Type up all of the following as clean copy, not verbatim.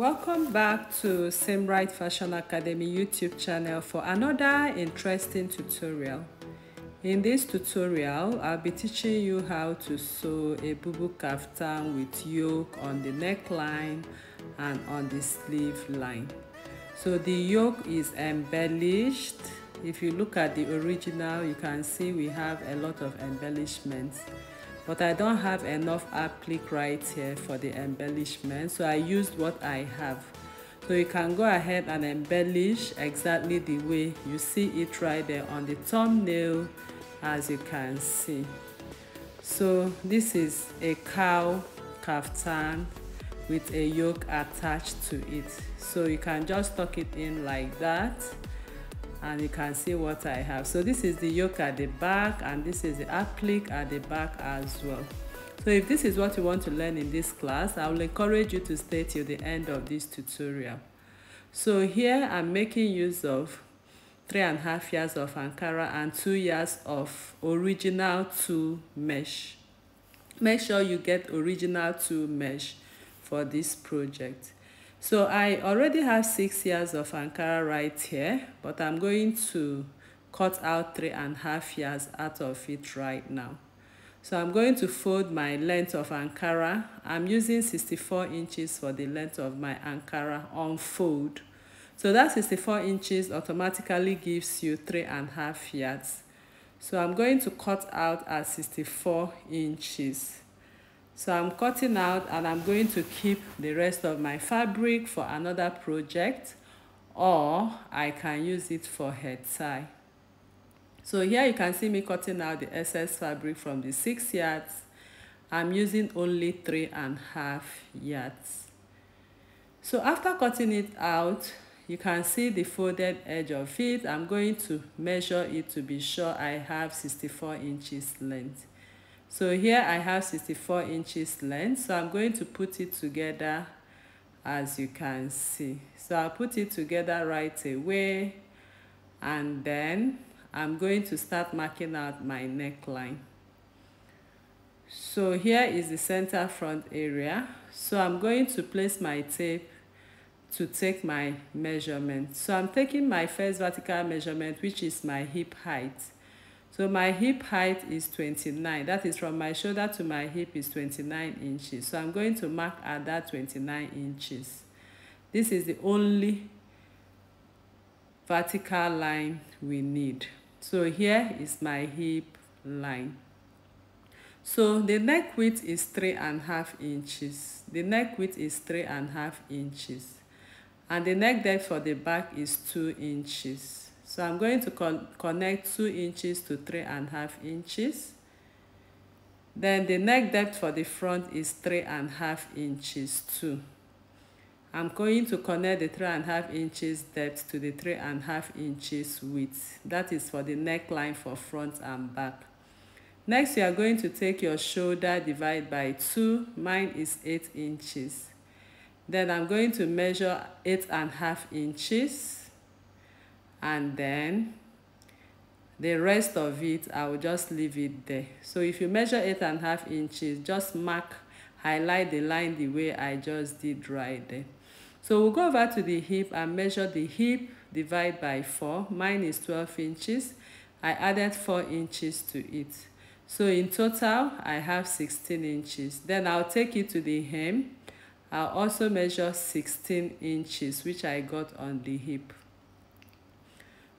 Welcome back to Right Fashion Academy YouTube channel for another interesting tutorial. In this tutorial, I'll be teaching you how to sew a Bubu kaftan with yoke on the neckline and on the sleeve line. So the yoke is embellished. If you look at the original, you can see we have a lot of embellishments. But I don't have enough applique right here for the embellishment, so I used what I have. So you can go ahead and embellish exactly the way you see it right there on the thumbnail, as you can see. So this is a cowl kaftan with a yoke attached to it. So you can just tuck it in like that, and you can see what I have. So this is the yoke at the back, and this is the applique at the back as well. So if this is what you want to learn in this class, I will encourage you to stay till the end of this tutorial. So here I'm making use of 3.5 yards of Ankara and 2 yards of original 2 mesh. Make sure you get original 2 mesh for this project. So I already have 6 yards of Ankara right here, but I'm going to cut out 3.5 yards out of it right now. So I'm going to fold my length of Ankara. I'm using 64 inches for the length of my Ankara on fold. So that 64 inches automatically gives you 3.5 yards. So I'm going to cut out at 64 inches. So I'm cutting out, and I'm going to keep the rest of my fabric for another project, or I can use it for head tie. So here you can see me cutting out the excess fabric from the 6 yards. I'm using only 3.5 yards. So after cutting it out, you can see the folded edge of it. I'm going to measure it to be sure I have 64 inches length. So here I have 64 inches length, so I'm going to put it together, as you can see. So I'll put it together right away, and then I'm going to start marking out my neckline. So here is the center front area. So I'm going to place my tape to take my measurement. So I'm taking my first vertical measurement, which is my hip height. So my hip height is 29. That is, from my shoulder to my hip is 29 inches. So I'm going to mark at that 29 inches. This is the only vertical line we need. So here is my hip line. So the neck width is 3.5 inches. The neck width is 3.5 inches. And the neck depth for the back is 2 inches. So I'm going to connect 2 inches to 3.5 inches. Then the neck depth for the front is 3.5 inches too. I'm going to connect the 3.5 inches depth to the 3.5 inches width. That is for the neckline for front and back. Next, you are going to take your shoulder, divide by 2. Mine is 8 inches. Then I'm going to measure 8.5 inches. And then the rest of it, I will just leave it there. So if you measure 8.5 inches, just mark, highlight the line the way I just did right there. So we'll go over to the hip and measure the hip, divide by 4. Mine is 12 inches. I added 4 inches to it. So in total, I have 16 inches. Then I'll take it to the hem. I'll also measure 16 inches, which I got on the hip.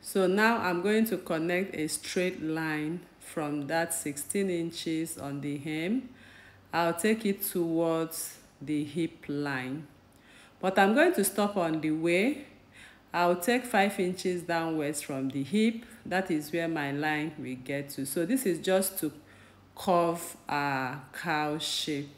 So now I'm going to connect a straight line from that 16 inches on the hem. I'll take it towards the hip line. But I'm going to stop on the way. I'll take 5 inches downwards from the hip. That is where my line will get to. So this is just to curve a cowl shape.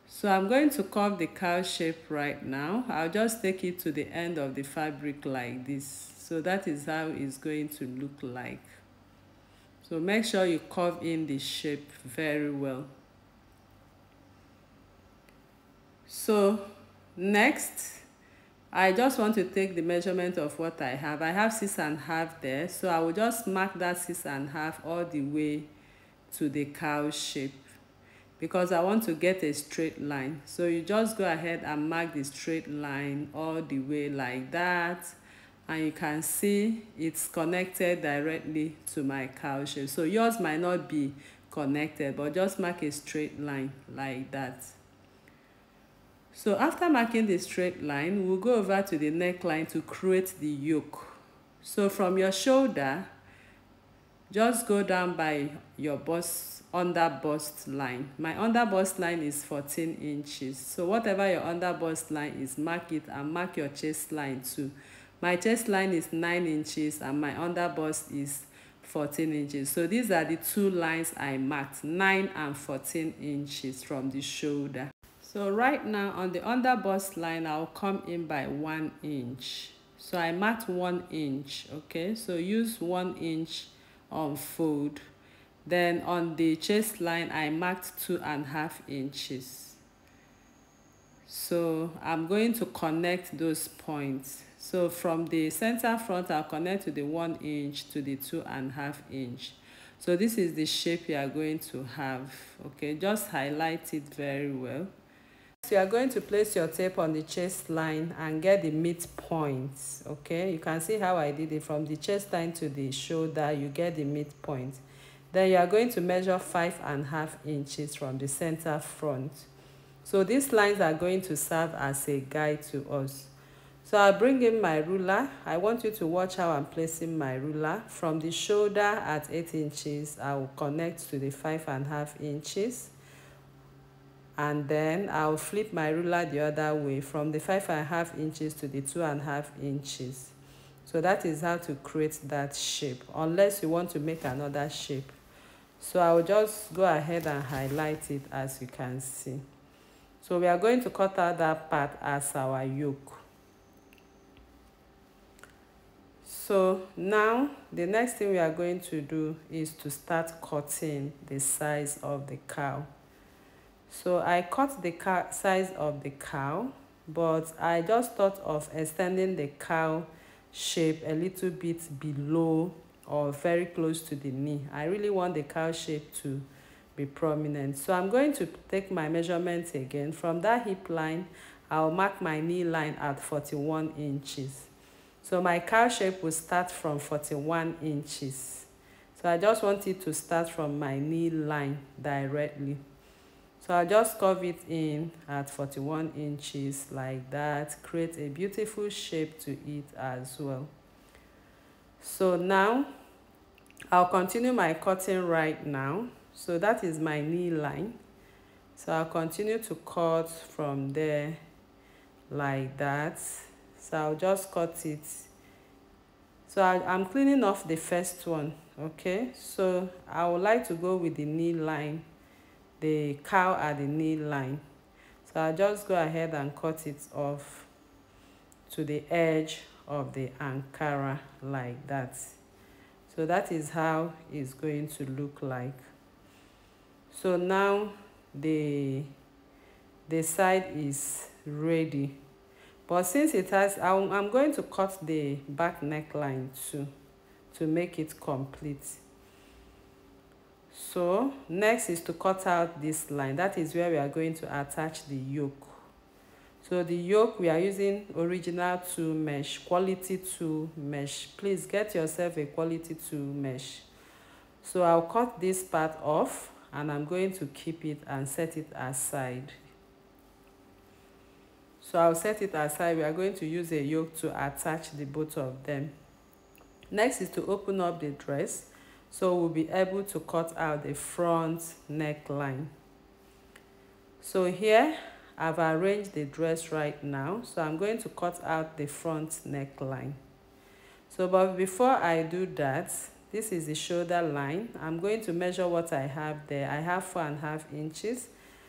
So I'm going to curve the cowl shape right now. I'll just take it to the end of the fabric like this. So that is how it's going to look like. So make sure you curve in the shape very well. So next, I just want to take the measurement of what I have. I have 6.5 there. So I will just mark that 6.5 all the way to the cowl shape. because I want to get a straight line. So you just go ahead and mark the straight line all the way like that, and you can see it's connected directly to my cowl shape. So yours might not be connected, but just mark a straight line like that. So after marking the straight line, we'll go over to the neckline to create the yoke. So from your shoulder, just go down by your under bust line. My under bust line is 14 inches. So whatever your under bust line is, mark it, and mark your chest line too. My chest line is 9 inches and my under bust is 14 inches. So these are the two lines I marked, 9 and 14 inches from the shoulder. So right now on the under bust line, I'll come in by 1 inch. So I marked 1 inch, okay? So use 1 inch on fold. Then on the chest line, I marked 2.5 inches. So I'm going to connect those points. So from the center front, I'll connect to the 1 inch to the 2.5 inch. So this is the shape you are going to have, okay? Just highlight it very well. So you are going to place your tape on the chest line and get the midpoint, okay? You can see how I did it. From the chest line to the shoulder, you get the midpoint. Then you are going to measure 5.5 inches from the center front. So these lines are going to serve as a guide to us. So I'll bring in my ruler. I want you to watch how I'm placing my ruler. From the shoulder at 8 inches, I will connect to the 5.5 inches. And then I'll flip my ruler the other way from the 5.5 inches to the 2.5 inches. So that is how to create that shape, unless you want to make another shape. So I'll just go ahead and highlight it, as you can see. So we are going to cut out that part as our yoke. So now the next thing we are going to do is to start cutting the size of the cowl. So I cut the size of the cowl, but I just thought of extending the cowl shape a little bit below or very close to the knee. I really want the cowl shape to be prominent. So I'm going to take my measurements again. From that hip line, I'll mark my knee line at 41 inches. So my cowl shape will start from 41 inches. So I just want it to start from my knee line directly. So I'll just curve it in at 41 inches like that. Create a beautiful shape to it as well. So now I'll continue my cutting right now. So that is my knee line. So I'll continue to cut from there like that. So I'll just cut it. So I'm cleaning off the first one, okay? So I would like to go with the knee line, the cowl at the knee line. So I'll just go ahead and cut it off to the edge of the Ankara like that. So that is how it's going to look like. So now the side is ready. But since it has, I'm going to cut the back neckline too to make it complete. So next is to cut out this line. That is where we are going to attach the yoke. So the yoke, we are using original 2 mesh, quality 2 mesh. Please get yourself a quality 2 mesh. So I'll cut this part off and I'm going to keep it and set it aside. So I'll set it aside. We are going to use a yoke to attach the both of them. Next is to open up the dress. So we'll be able to cut out the front neckline. So here I've arranged the dress right now. So I'm going to cut out the front neckline. So but before I do that, this is the shoulder line. I'm going to measure what I have there. I have 4.5 inches.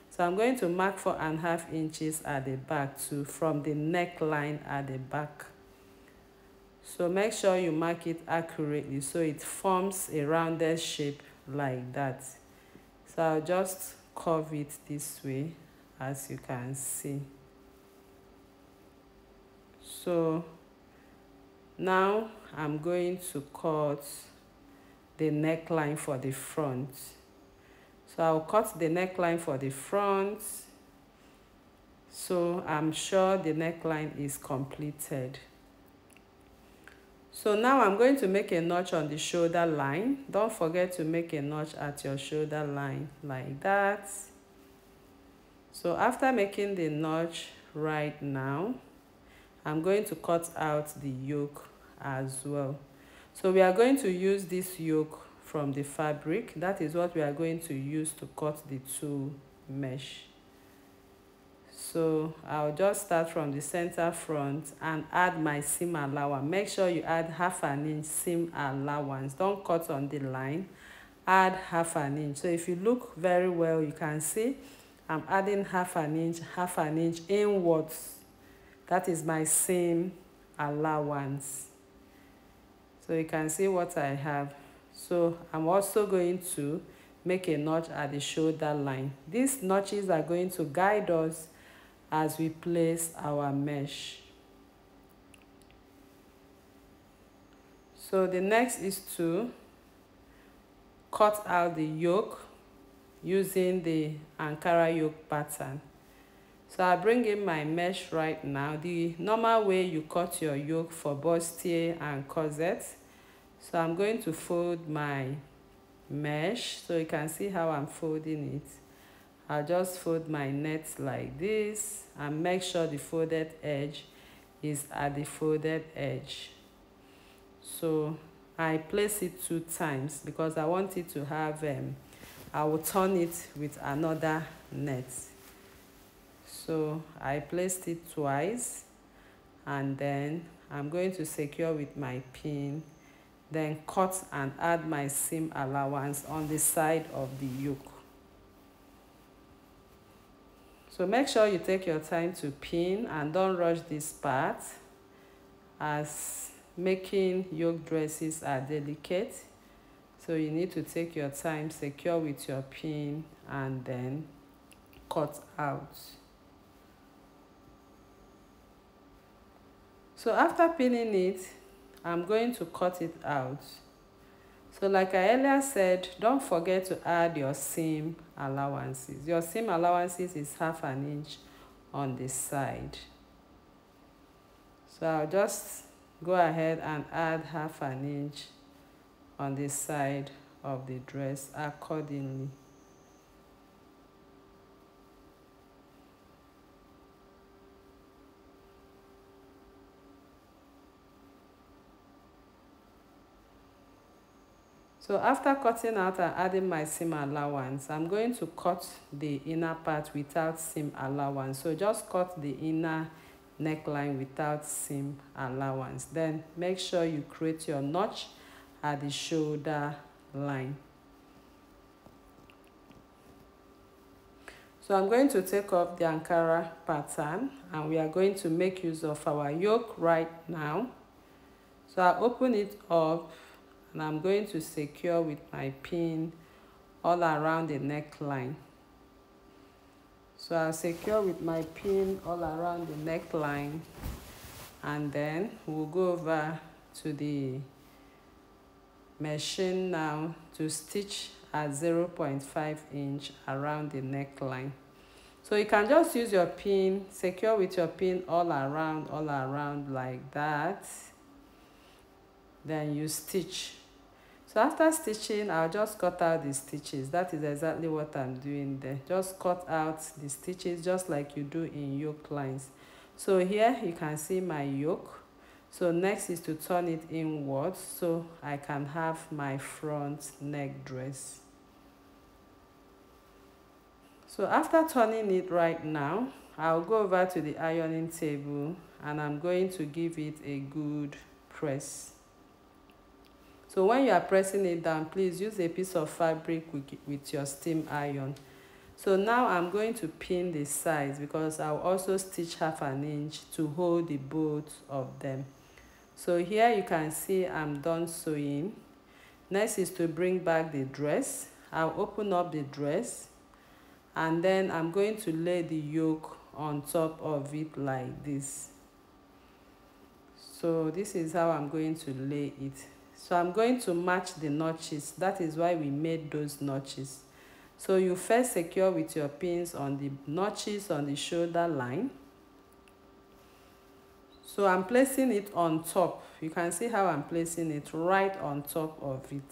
So I'm going to mark 4.5 inches at the back too, from the neckline at the back. So make sure you mark it accurately so it forms a rounded shape like that. So I'll just curve it this way, as you can see. So now I'm going to cut the neckline for the front. So I'll cut the neckline for the front, so I'm sure the neckline is completed. So now I'm going to make a notch on the shoulder line. Don't forget to make a notch at your shoulder line like that. So after making the notch right now, I'm going to cut out the yoke as well. So we are going to use this yoke from the fabric. That is what we are going to use to cut the two mesh. So I'll just start from the center front and add my seam allowance. Make sure you add half an inch seam allowance. Don't cut on the line, add half an inch. So if you look very well, you can see I'm adding half an inch inwards. That is my seam allowance. So you can see what I have. So I'm also going to make a notch at the shoulder line. These notches are going to guide us as we place our mesh. So the next is to cut out the yoke using the Ankara yoke pattern. So I bring in my mesh right now, the normal way you cut your yoke for bustier and corset. So I'm going to fold my mesh, so you can see how I'm folding it. I'll just fold my net like this and make sure the folded edge is at the folded edge. So I place it 2 times because I want it to have, I will turn it with another net. So I placed it twice, and then I'm going to secure with my pin, then cut and add my seam allowance on the side of the yoke. So make sure you take your time to pin and don't rush this part, as making yoke dresses are delicate. So you need to take your time, secure with your pin, and then cut out. So after pinning it, I'm going to cut it out. So like I earlier said, don't forget to add your seam allowances. Your seam allowances is half an inch on the side. So I'll just go ahead and add half an inch on the side of the dress accordingly. So after cutting out and adding my seam allowance, I'm going to cut the inner part without seam allowance. So just cut the inner neckline without seam allowance. Then make sure you create your notch at the shoulder line. So I'm going to take off the Ankara pattern, and we are going to make use of our yoke right now. So I open it up, and I'm going to secure with my pin all around the neckline. So I'll secure with my pin all around the neckline, and then we'll go over to the machine now to stitch at 0.5 inch around the neckline. So you can just use your pin, secure with your pin all around like that. Then you stitch. So after stitching, I'll just cut out the stitches. That is exactly what I'm doing there. Just cut out the stitches just like you do in yoke lines. So here you can see my yoke. So next is to turn it inwards so I can have my front neck dress. So after turning it right now, I'll go over to the ironing table and I'm going to give it a good press. So when you are pressing it down, please use a piece of fabric with your steam iron. So now I'm going to pin the sides because I'll also stitch half an inch to hold the both of them. So here you can see I'm done sewing. Next is to bring back the dress. I'll open up the dress, and then I'm going to lay the yoke on top of it like this. So this is how I'm going to lay it. So I'm going to match the notches. That is why we made those notches. So you first secure with your pins on the notches on the shoulder line. So I'm placing it on top. You can see how I'm placing it right on top of it,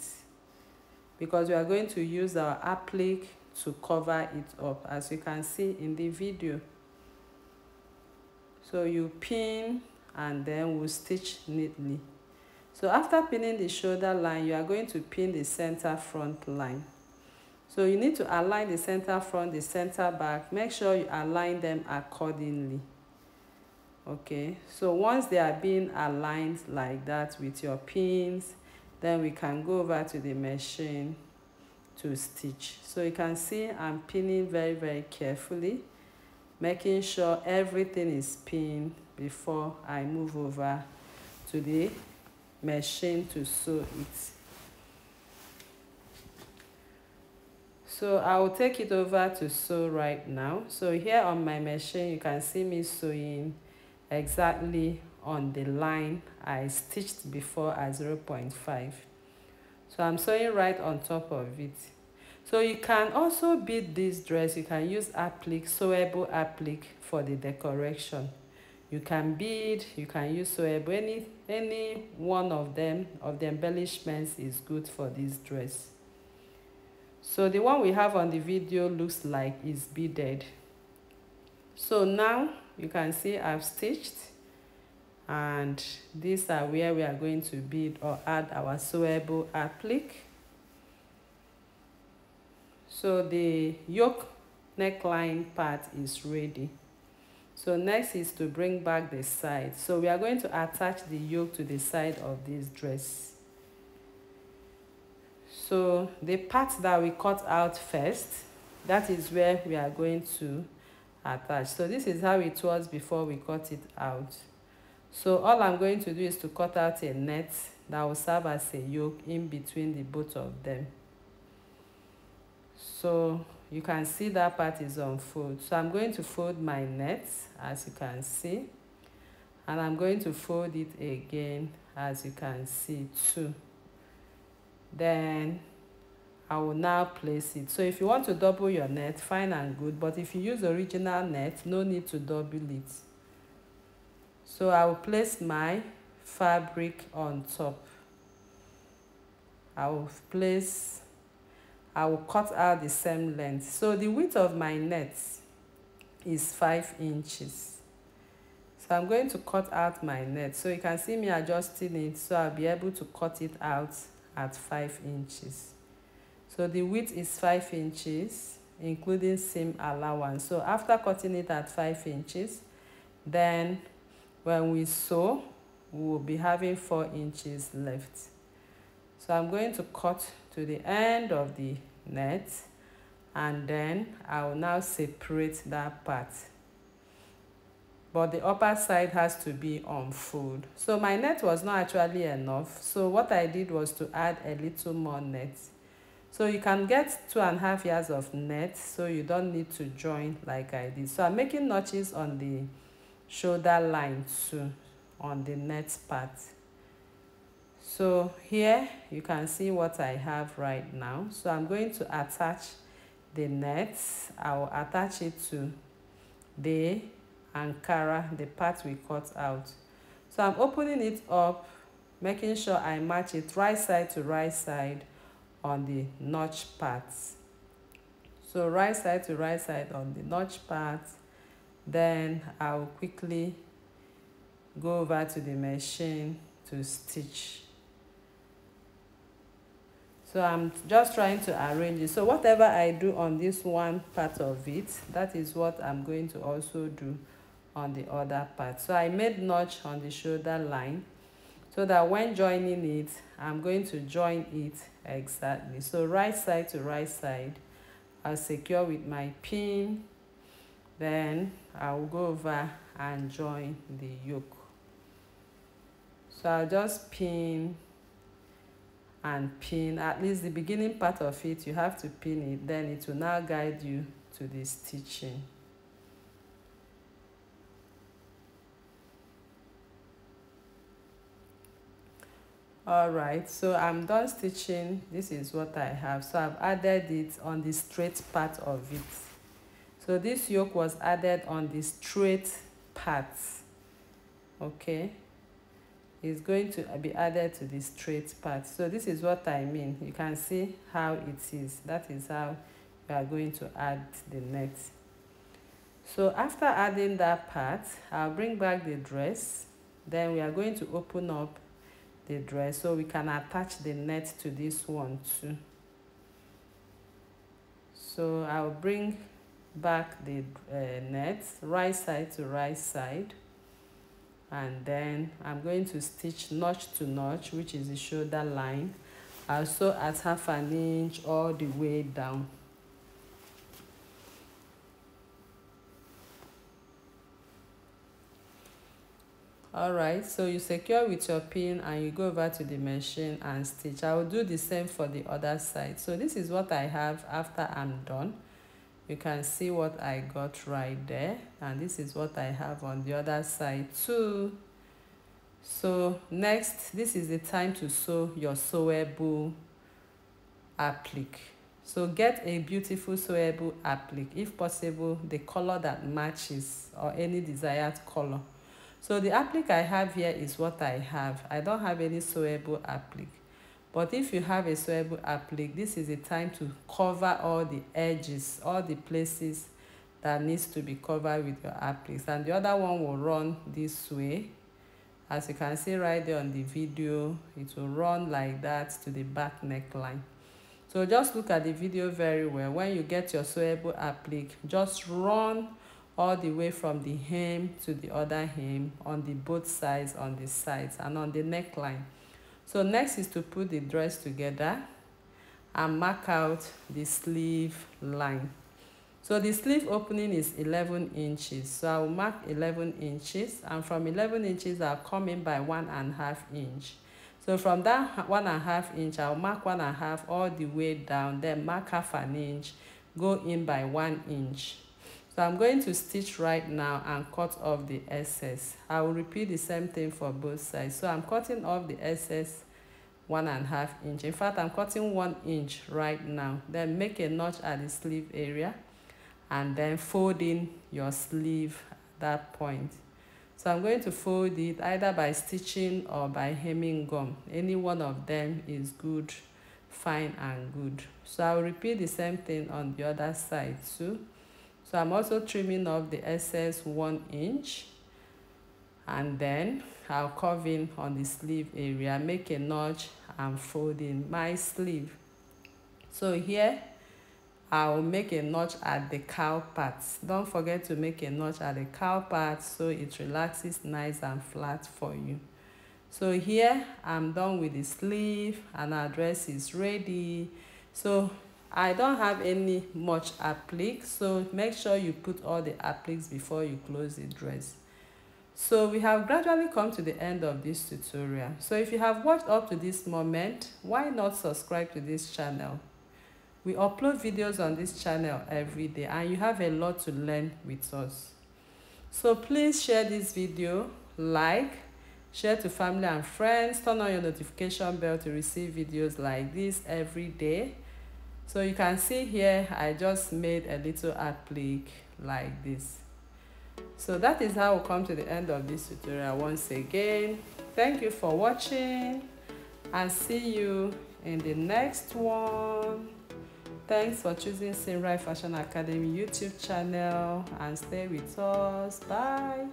because we are going to use our applique to cover it up, as you can see in the video. So you pin and then we'll stitch neatly. So after pinning the shoulder line, you are going to pin the center front line. So you need to align the center front, the center back. Make sure you align them accordingly. Okay, so once they are being aligned like that with your pins, then we can go over to the machine to stitch. So you can see I'm pinning very carefully, making sure everything is pinned before I move over to the machine to sew it. So I will take it over to sew right now. So here on my machine, you can see me sewing exactly on the line I stitched before at 0.5. So I'm sewing right on top of it. So you can also bead this dress. You can use applique, sewable applique for the decoration. You can bead, you can use sewable, any one of them, of the embellishments is good for this dress. So the one we have on the video looks like it's beaded. So now you can see I've stitched, and these are where we are going to bead or add our sewable applique. So the yoke neckline part is ready. So next is to bring back the side. So we are going to attach the yoke to the side of this dress. So the part that we cut out first, that is where we are going to attach. So this is how it was before we cut it out. So all I'm going to do is to cut out a net that will serve as a yoke in between the both of them. So you can see that part is on fold. So I'm going to fold my net, as you can see, and I'm going to fold it again, as you can see too. Then I will now place it. So if you want to double your net, fine and good, but if you use original net, no need to double it. So I will place my fabric on top. I will cut out the same length. So the width of my net is 5 inches. So I'm going to cut out my net. So you can see me adjusting it, so I'll be able to cut it out at 5 inches. So the width is 5 inches, including seam allowance. So after cutting it at 5 inches, then when we sew, we will be having 4 inches left. So I'm going to cut to the end of the net, and then I will now separate that part. But the upper side has to be on fold. So my net was not actually enough. So what I did was to add a little more net. So you can get 2.5 yards of net, so you don't need to join like I did. So I'm making notches on the shoulder line too, on the net part. So here you can see what I have right now. So I'm going to attach the net. I will attach it to the Ankara, the part we cut out. So I'm opening it up, making sure I match it right side to right side on the notch parts. So right side to right side on the notch part. Then I'll quickly go over to the machine to stitch. So I'm just trying to arrange it. So whatever I do on this one part of it, that is what I'm going to also do on the other part. So I made notch on the shoulder line, so that when joining it, I'm going to join it exactly. So right side to right side, I'll secure with my pin. Then I'll go over and join the yoke. So I'll just pin and pin, at least the beginning part of it, you have to pin it, then it will now guide you to the stitching. All right, so I'm done stitching. This is what I have. So I've added it on the straight part of it. So this yoke was added on the straight part. Okay, it's going to be added to the straight part. So this is what I mean. You can see how it is. That is how we are going to add the net. So after adding that part, I'll bring back the dress. Then we are going to open up the dress so we can attach the net to this one too. So I'll bring back the net right side to right side, and then I'm going to stitch notch to notch, which is the shoulder line. I'll sew at 1/2 inch all the way down. All right, so you secure with your pin and you go over to the machine and stitch. I will do the same for the other side. So this is what I have after I'm done. You can see what I got right there, and this is what I have on the other side too. So next, this is the time to sew your sewable applique. So get a beautiful sewable applique, if possible the color that matches or any desired color. So the applique I have here is what I have. I don't have any sewable applique. But if you have a sewable applique, this is the time to cover all the edges, all the places that needs to be covered with your appliques. And the other one will run this way. As you can see right there on the video, it will run like that to the back neckline. So just look at the video very well. When you get your sewable applique, just run all the way from the hem to the other hem on the both sides, on the sides and on the neckline. So next is to put the dress together and mark out the sleeve line. So the sleeve opening is 11 inches. So I will mark 11 inches, and from 11 inches I'll come in by 1.5 inch. So from that 1.5 inch, I'll mark 1.5 all the way down, then mark 1/2 inch, go in by 1 inch. So I'm going to stitch right now and cut off the excess. I will repeat the same thing for both sides. So I'm cutting off the excess 1.5 inch. In fact, I'm cutting 1 inch right now. Then make a notch at the sleeve area and then fold in your sleeve at that point. So I'm going to fold it either by stitching or by hemming gum. Any one of them is good, fine and good. So I'll repeat the same thing on the other side too. So I'm also trimming off the excess 1 inch, and then I'll curve in on the sleeve area, make a notch and fold in my sleeve. So here I'll make a notch at the cowl part. Don't forget to make a notch at the cowl part so it relaxes nice and flat for you. So here I'm done with the sleeve and our dress is ready. So I don't have any much applique, so make sure you put all the appliques before you close the dress. So we have gradually come to the end of this tutorial. So if you have watched up to this moment, why not subscribe to this channel? We upload videos on this channel every day and you have a lot to learn with us. So please share this video, like, share to family and friends, turn on your notification bell to receive videos like this every day. So you can see here, I just made a little applique like this. So that is how we come to the end of this tutorial once again. Thank you for watching and see you in the next one. Thanks for choosing Finalizing Fashion Academy YouTube channel and stay with us. Bye.